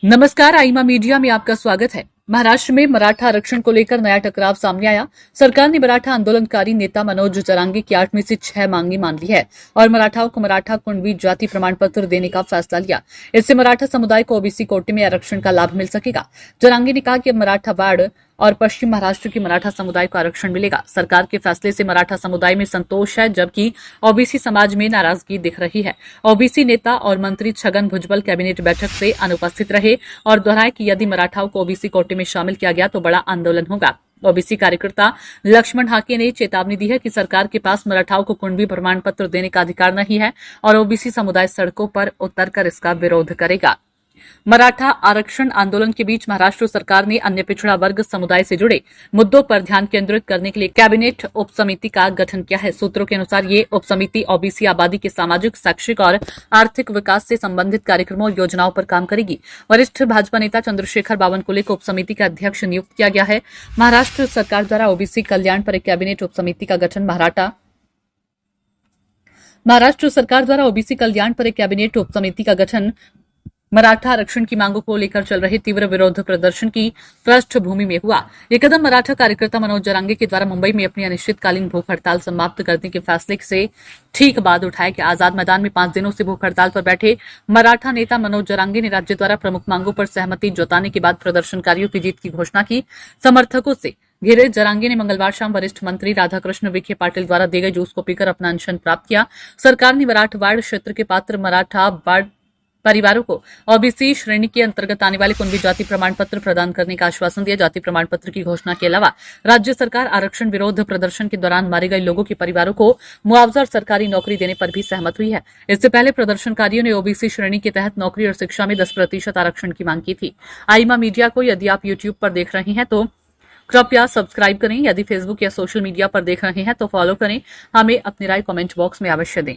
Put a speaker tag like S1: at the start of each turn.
S1: नमस्कार, आईमा मीडिया में आपका स्वागत है। महाराष्ट्र में मराठा आरक्षण को लेकर नया टकराव सामने आया। सरकार ने मराठा आंदोलनकारी नेता मनोज जरांगे की 8 में से 6 मांगी मान ली है और मराठाओं को मराठा कुणबी जाति प्रमाण पत्र देने का फैसला लिया। इससे मराठा समुदाय को ओबीसी कोटे में आरक्षण का लाभ मिल सकेगा। जरांगे ने कहा कि अब मराठावाड़ और पश्चिम महाराष्ट्र के मराठा समुदाय को आरक्षण मिलेगा। सरकार के फैसले से मराठा समुदाय में संतोष है, जबकि ओबीसी समाज में नाराजगी दिख रही है। ओबीसी नेता और मंत्री छगन भुजबल कैबिनेट बैठक से अनुपस्थित रहे और दोहराए कि यदि मराठाओं को ओबीसी कोटे में शामिल किया गया तो बड़ा आंदोलन होगा। ओबीसी कार्यकर्ता लक्ष्मण हाके ने चेतावनी दी है कि सरकार के पास मराठाओं को कुणबी प्रमाण पत्र देने का अधिकार नहीं है और ओबीसी समुदाय सड़कों पर उतरकर इसका विरोध करेगा। मराठा आरक्षण आंदोलन के बीच महाराष्ट्र सरकार ने अन्य पिछड़ा वर्ग समुदाय से जुड़े मुद्दों पर ध्यान केंद्रित करने के लिए कैबिनेट उपसमिति का गठन किया है। सूत्रों के अनुसार ये उपसमिति ओबीसी आबादी के सामाजिक, शैक्षिक और आर्थिक विकास से संबंधित कार्यक्रमों और योजनाओं पर काम करेगी। वरिष्ठ भाजपा नेता चंद्रशेखर बावनकुले को उपसमिति का अध्यक्ष नियुक्त किया गया है। महाराष्ट्र सरकार द्वारा ओबीसी कल्याण पर एक कैबिनेट उपसमिति का गठन महाराष्ट्र सरकार द्वारा ओबीसी कल्याण पर एक कैबिनेट उपसमिति का गठन मराठा आरक्षण की मांगों को लेकर चल रहे तीव्र विरोध प्रदर्शन की पृष्ठभूमि में हुआ। यह कदम मराठा कार्यकर्ता मनोज जरांगे के द्वारा मुंबई में अपनी अनिश्चितकालीन भूख हड़ताल समाप्त करने के फैसले से ठीक बाद उठाया कि आजाद मैदान में 5 दिनों से भूख हड़ताल पर बैठे मराठा नेता मनोज जरांगे ने राज्य द्वारा प्रमुख मांगों पर सहमति जताने के बाद प्रदर्शनकारियों की जीत की घोषणा की। समर्थकों से घिरे जरांगे ने मंगलवार शाम वरिष्ठ मंत्री राधाकृष्ण विखे पाटिल द्वारा दिए गए जूस को पीकर अपना अनशन प्राप्त किया। सरकार ने मराठवाड़ क्षेत्र के पात्र मराठा परिवारों को ओबीसी श्रेणी के अंतर्गत आने वाले कुणबी जाति प्रमाण पत्र प्रदान करने का आश्वासन दिया। जाति प्रमाण पत्र की घोषणा के अलावा राज्य सरकार आरक्षण विरोध प्रदर्शन के दौरान मारे गए लोगों के परिवारों को मुआवजा और सरकारी नौकरी देने पर भी सहमत हुई है। इससे पहले प्रदर्शनकारियों ने ओबीसी श्रेणी के तहत नौकरी और शिक्षा में 10% आरक्षण की मांग की थी। आईमा मीडिया को यदि आप यूट्यूब पर देख रहे हैं तो कृपया सब्सक्राइब करें। यदि फेसबुक या सोशल मीडिया पर देख रहे हैं तो फॉलो करें। हमें अपनी राय कमेंट बॉक्स में अवश्य दें।